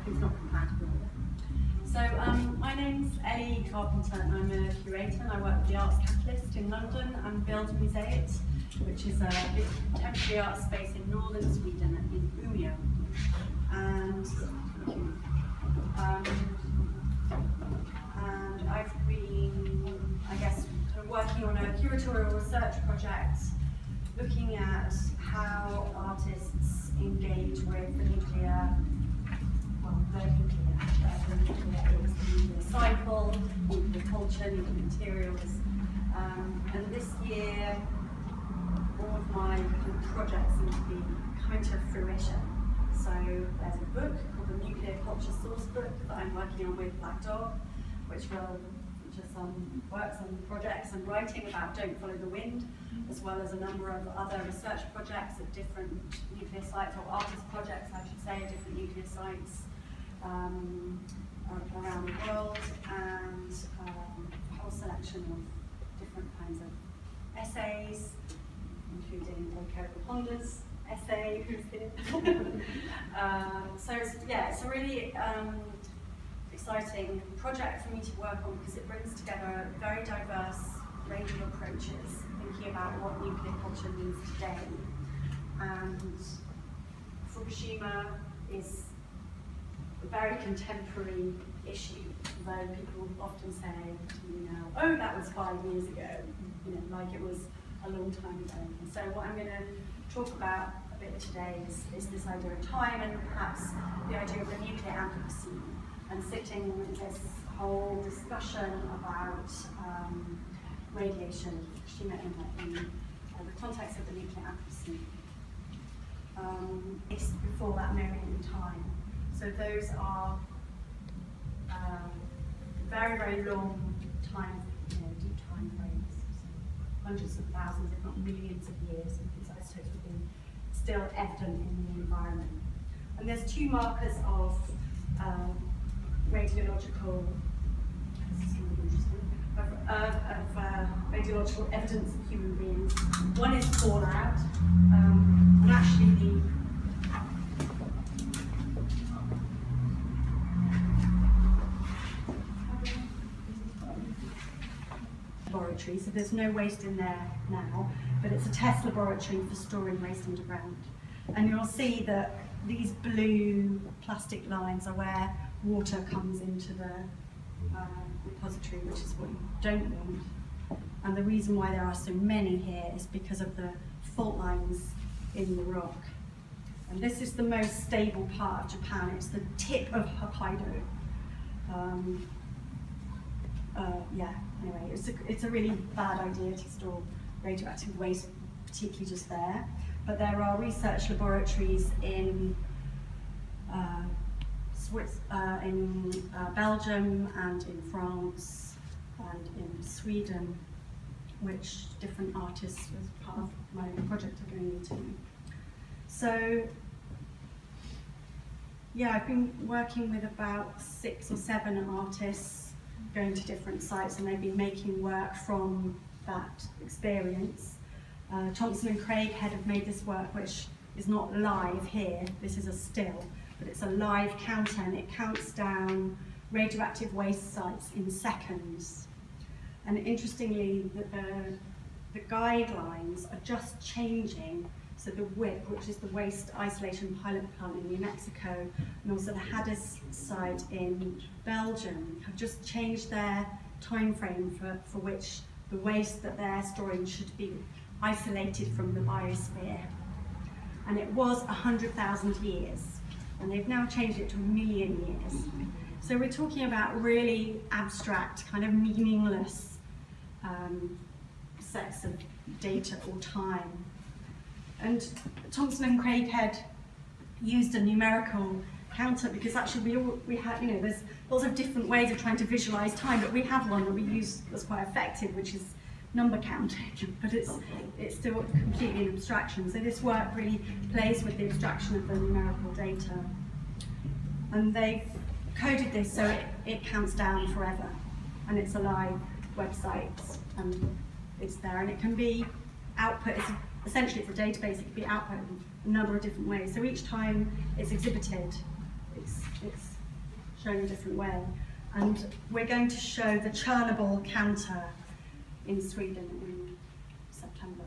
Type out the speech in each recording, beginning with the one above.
it's not compatible. So my name's Ele Carpenter and I'm a curator and I work with the Arts Catalyst in London and build Museet, which is a big contemporary art space in northern Sweden in Umeå. And I've been, I guess, kind of working on a curatorial research project looking at how artists engage with the nuclear, well, the nuclear cycle, nuclear culture, nuclear materials. And this year, all of my projects seem to be coming to fruition. So there's a book called the Nuclear Culture Source Book that I'm working on with Black Dog, which will feature some works on projects and writing about Don't Follow the Wind, as well as a number of other research projects at different nuclear sites, or artist projects, I should say, at different nuclear sites around the world, and a whole selection of different kinds of essays, including Ele Carpenter's essay, who's here. So it's a really exciting project for me to work on because it brings together a very diverse range of approaches, thinking about what nuclear culture means today. And Fukushima is a very contemporary issue, though people often say to me now, oh, that was 5 years ago, like it was a long time ago. And so what I'm going to talk about a bit today is this idea of time and perhaps the idea of the nuclear Anthropocene, and sitting with this whole discussion about radiation, Fukushima in the context of the nuclear Anthropocene. It's before that moment in time. So those are very, very long time, deep time frames, so hundreds of thousands, if not millions of years, and these isotopes would be still evident in the environment. And there's two markers of radiological, this is really interesting, radiological evidence of human beings. One is fallout, and actually the laboratory, so there's no waste in there now, but it's a test laboratory for storing waste underground. And you'll see that these blue plastic lines are where water comes into the repository, which is what you don't want. And the reason why there are so many here is because of the fault lines in the rock. And this is the most stable part of Japan. It's the tip of Hokkaido. Anyway, it's a really bad idea to store radioactive waste, particularly just there. But there are research laboratories in Belgium and in France and in Sweden, which different artists as part of my project are going into. So yeah, I've been working with about 6 or 7 artists going to different sites, and they've been making work from that experience. Thompson and Craighead have made this work, which is not live here, this is a still, but it's a live counter, and it counts down radioactive waste sites in seconds. And interestingly, the guidelines are just changing. So the WIP, which is the Waste Isolation Pilot Plant in New Mexico, and also the Hadis site in Belgium, have just changed their time frame for which the waste that they're storing should be isolated from the biosphere. And it was 100,000 years, and they've now changed it to 1 million years. So we're talking about really abstract, kind of meaningless sets of data or time. And Thompson and Craighead used a numerical counter because actually we had, there's lots of different ways of trying to visualize time, but we have one that we use that's quite effective, which is number counting, but it's still completely an abstraction. So this work really plays with the abstraction of the numerical data. And they've coded this so it counts down forever, and it's a live website, and it's there, and it can be output. Essentially, it's a database. It can be output in a number of different ways. So each time it's exhibited, it's shown a different way. And we're going to show the churnable canter in Sweden in September.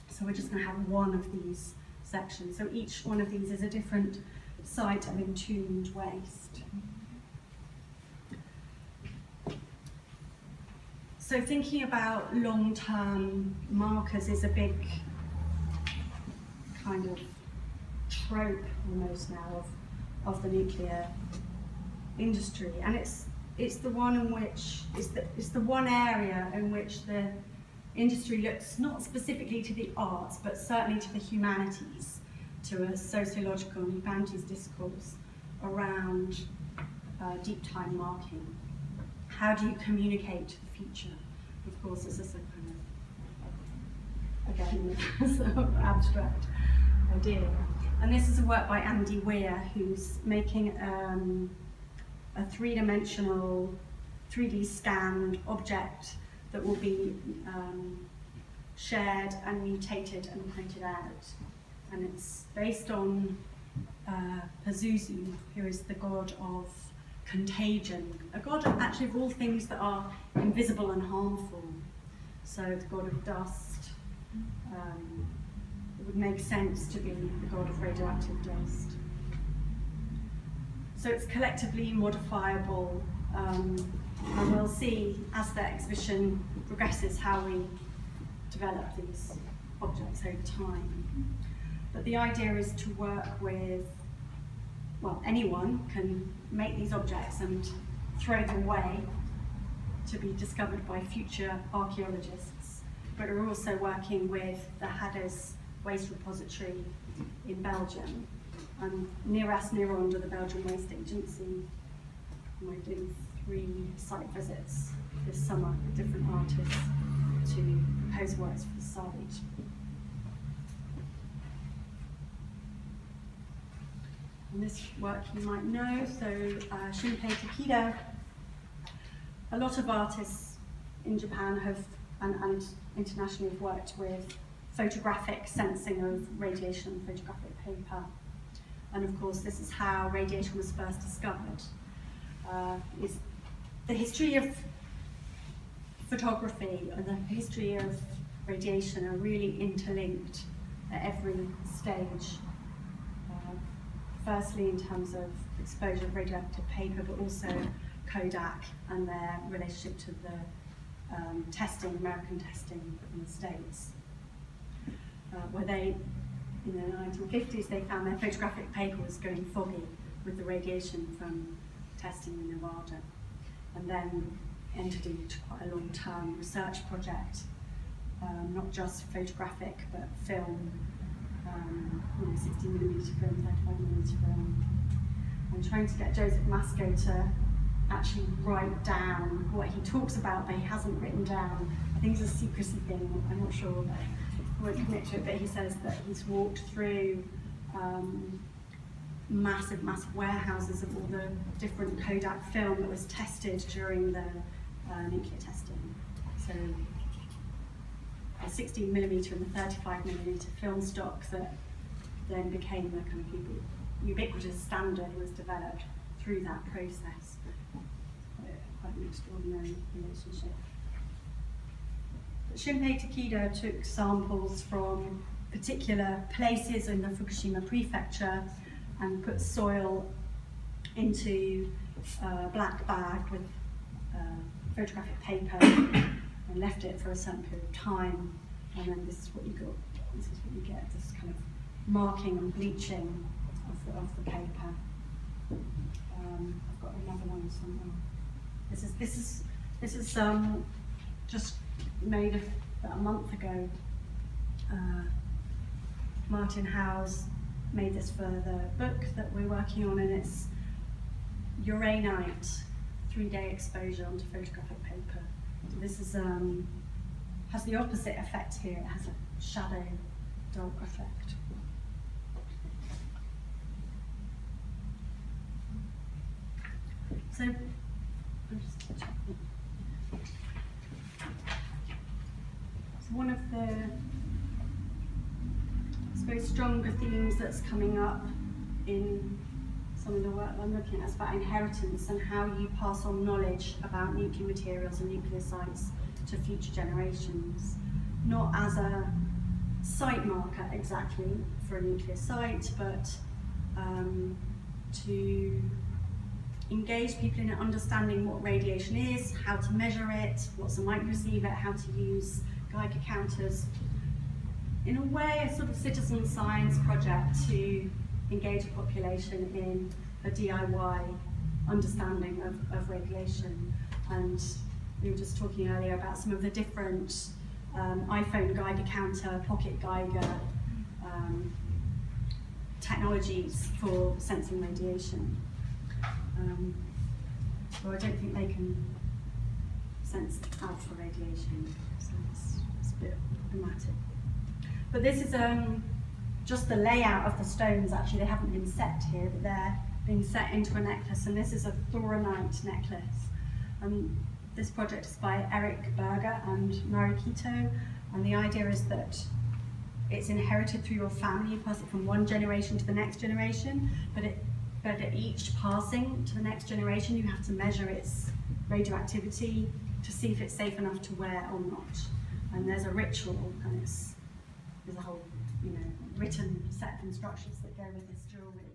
So we're just going to have one of these sections. So each one of these is a different site of entombed waste. So thinking about long-term markers is a big kind of trope almost now of the nuclear industry, and it's the one in which it's the one area in which the industry looks not specifically to the arts but certainly to the humanities, to a sociological and humanities discourse around deep time marking. How do you communicate to the future? Of course, this is a kind of, again, sort of abstract idea. And this is a work by Andy Weir, who's making a three-dimensional, 3D scanned object that will be shared and mutated and printed out. And it's based on Pazuzu, who is the god of contagion, a god actually of all things that are invisible and harmful. So the god of dust, it would make sense to be the god of radioactive dust. So it's collectively modifiable, and we'll see as the exhibition progresses how we develop these objects over time. But the idea is to work with, well, anyone can make these objects and throw them away to be discovered by future archaeologists. But we're also working with the Haddes Waste Repository in Belgium, and near us, near under the Belgian Waste Agency. We're doing 3 site visits this summer with different artists to propose works for the site. And this work you might know, so Shunpei Takeda. A lot of artists in Japan have, and internationally, have worked with photographic sensing of radiation on photographic paper. And of course, this is how radiation was first discovered. Is the history of photography and the history of radiation are really interlinked at every stage. Firstly, in terms of exposure of radioactive paper, but also Kodak and their relationship to the testing, American testing in the States, where they, in the 1950s, they found their photographic paper was going foggy with the radiation from testing in Nevada, and then entered into quite a long-term research project, not just photographic, but film, 60mm film, 35mm film, and trying to get Joseph Masco to actually write down what he talks about, but he hasn't written down. I think it's a secrecy thing, I'm not sure, but I won't commit to it, but he says that he's walked through massive warehouses of all the different Kodak film that was tested during the nuclear testing. So the 16mm and the 35mm film stock that then became the kind of ubiquitous standard was developed through that process. Quite an extraordinary relationship. But Shunpei Takeda took samples from particular places in the Fukushima prefecture and put soil into a black bag with photographic paper and left it for a certain period of time, and then this is what you got. This is what you get, this kind of marking and bleaching of the paper. I've got another one somewhere. This is just made about a month ago. Martin Howes made this for the book that we're working on, and it's uranite 3-day exposure onto photographic paper. So this is has the opposite effect here. It has a shadow dark effect. So one of the, I suppose, stronger themes that's coming up in some of the work I'm looking at is about inheritance and how you pass on knowledge about nuclear materials and nuclear sites to future generations, not as a site marker exactly for a nuclear site, but to engage people in understanding what radiation is, how to measure it, what's a microsiever, how to use Geiger counters. In a way, a sort of citizen science project to engage the population in a DIY understanding of radiation. And we were just talking earlier about some of the different iPhone Geiger counter, pocket Geiger technologies for sensing radiation. Well, I don't think they can sense alpha radiation, so it's a bit dramatic. But this is just the layout of the stones. Actually, they haven't been set here, but they're being set into a necklace, and this is a thoronite necklace. This project is by Eric Berger and Marikito, and the idea is that it's inherited through your family. You pass it from one generation to the next generation, but at each passing to the next generation, you have to measure its radioactivity to see if it's safe enough to wear or not. And there's a ritual, and there's a whole, written set of instructions that go with this jewelry.